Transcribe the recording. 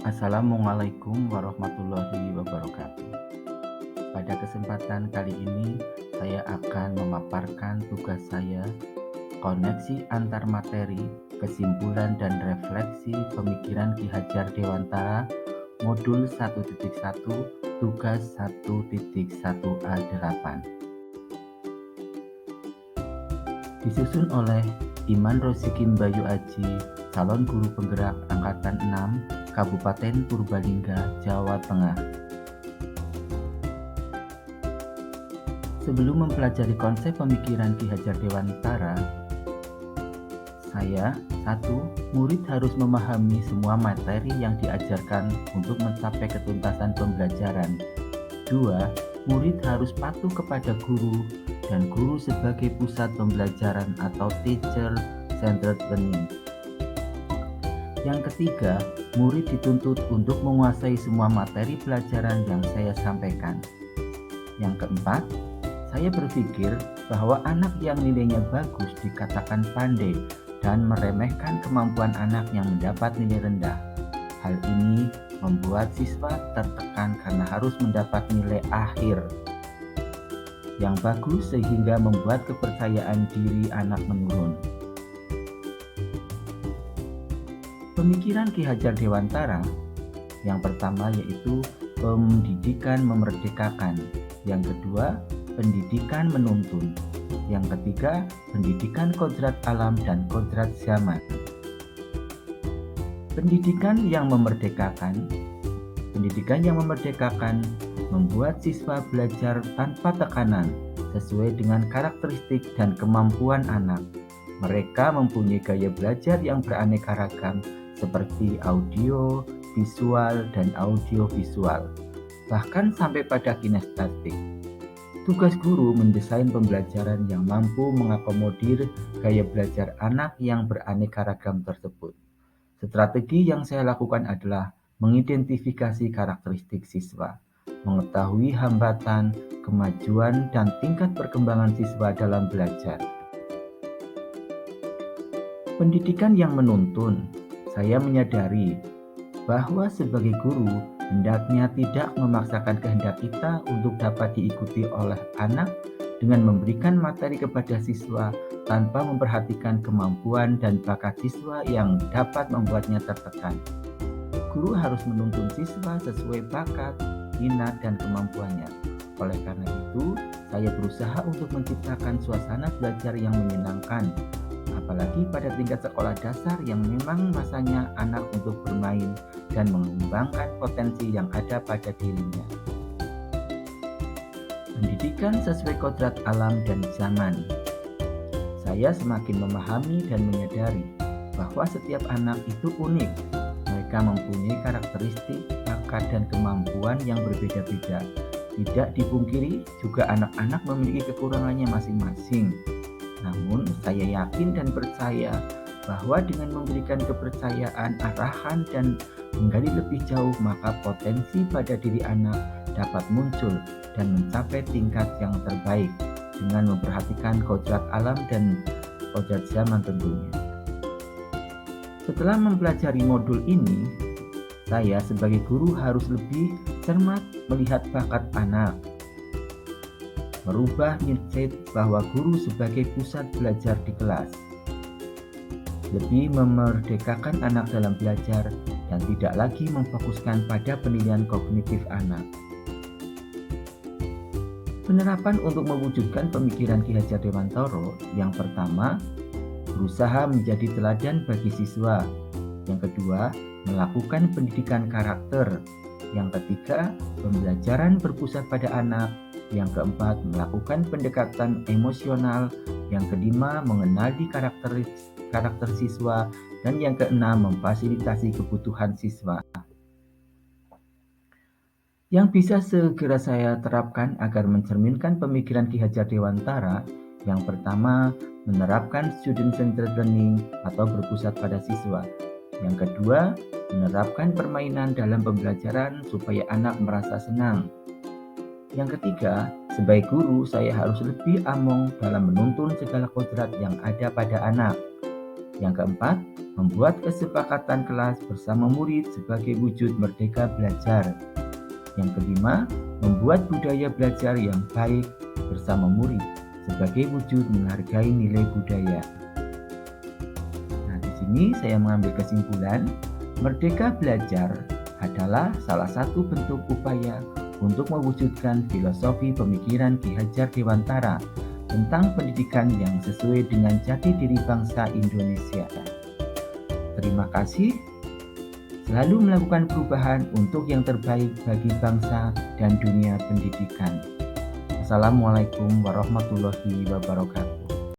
Assalamualaikum warahmatullahi wabarakatuh. Pada kesempatan kali ini, saya akan memaparkan tugas saya, koneksi antar materi, kesimpulan dan refleksi pemikiran Ki Hajar Dewantara, modul 1.1, tugas 1.1A8. Disusun oleh Iman Rosikin Bayu Aji, calon guru penggerak Angkatan 6, Kabupaten Purbalingga, Jawa Tengah. Sebelum mempelajari konsep pemikiran Ki Hajar Dewantara, murid harus memahami semua materi yang diajarkan untuk mencapai ketuntasan pembelajaran. 2. Murid harus patuh kepada guru dan guru sebagai pusat pembelajaran atau teacher-centered learning. Yang ketiga, murid dituntut untuk menguasai semua materi pelajaran yang saya sampaikan. Yang keempat, saya berpikir bahwa anak yang nilainya bagus dikatakan pandai dan meremehkan kemampuan anak yang mendapat nilai rendah. Hal ini membuat siswa tertekan karena harus mendapat nilai akhir yang bagus sehingga membuat kepercayaan diri anak menurun. Pemikiran Ki Hajar Dewantara yang pertama yaitu pendidikan memerdekakan, yang kedua pendidikan menuntun, yang ketiga pendidikan kodrat alam dan kodrat zaman. Pendidikan yang memerdekakan membuat siswa belajar tanpa tekanan sesuai dengan karakteristik dan kemampuan anak. Mereka mempunyai gaya belajar yang beraneka ragam seperti audio, visual, dan audiovisual, bahkan sampai pada kinestetik. Tugas guru mendesain pembelajaran yang mampu mengakomodir gaya belajar anak yang beraneka ragam tersebut. Strategi yang saya lakukan adalah mengidentifikasi karakteristik siswa, mengetahui hambatan, kemajuan, dan tingkat perkembangan siswa dalam belajar. Pendidikan yang menuntun, saya menyadari bahwa sebagai guru hendaknya tidak memaksakan kehendak kita untuk dapat diikuti oleh anak dengan memberikan materi kepada siswa tanpa memperhatikan kemampuan dan bakat siswa yang dapat membuatnya tertekan. Guru harus menuntun siswa sesuai bakat, minat, dan kemampuannya. Oleh karena itu, saya berusaha untuk menciptakan suasana belajar yang menyenangkan, apalagi pada tingkat sekolah dasar yang memang masanya anak untuk bermain dan mengembangkan potensi yang ada pada dirinya. Pendidikan sesuai kodrat alam dan zaman. Saya semakin memahami dan menyadari bahwa setiap anak itu unik. Mereka mempunyai karakteristik, bakat, dan kemampuan yang berbeda-beda. Tidak dipungkiri, juga anak-anak memiliki kekurangannya masing-masing. Namun, saya yakin dan percaya bahwa dengan memberikan kepercayaan, arahan, dan menggali lebih jauh, maka potensi pada diri anak dapat muncul dan mencapai tingkat yang terbaik dengan memperhatikan kodrat alam dan kodrat zaman tentunya. Setelah mempelajari modul ini, saya sebagai guru harus lebih cermat melihat bakat anak, merubah mindset bahwa guru sebagai pusat belajar di kelas, lebih memerdekakan anak dalam belajar dan tidak lagi memfokuskan pada penilaian kognitif anak. Penerapan untuk mewujudkan pemikiran Ki Hajar Dewantara, yang pertama, berusaha menjadi teladan bagi siswa. Yang kedua, melakukan pendidikan karakter. Yang ketiga, pembelajaran berpusat pada anak. Yang keempat, melakukan pendekatan emosional. Yang kelima, mengenali karakter siswa. Dan yang keenam, memfasilitasi kebutuhan siswa. Yang bisa segera saya terapkan agar mencerminkan pemikiran Ki Hajar Dewantara, yang pertama, menerapkan student-centered learning atau berpusat pada siswa. Yang kedua, menerapkan permainan dalam pembelajaran supaya anak merasa senang. Yang ketiga, sebagai guru saya harus lebih among dalam menuntun segala kodrat yang ada pada anak. Yang keempat, membuat kesepakatan kelas bersama murid sebagai wujud merdeka belajar. Yang kelima, membuat budaya belajar yang baik bersama murid sebagai wujud menghargai nilai budaya. Nah, di sini saya mengambil kesimpulan, merdeka belajar adalah salah satu bentuk upaya untuk mewujudkan filosofi pemikiran Ki Hajar Dewantara tentang pendidikan yang sesuai dengan jati diri bangsa Indonesia. Terima kasih. Selalu melakukan perubahan untuk yang terbaik bagi bangsa dan dunia pendidikan. Assalamualaikum warahmatullahi wabarakatuh.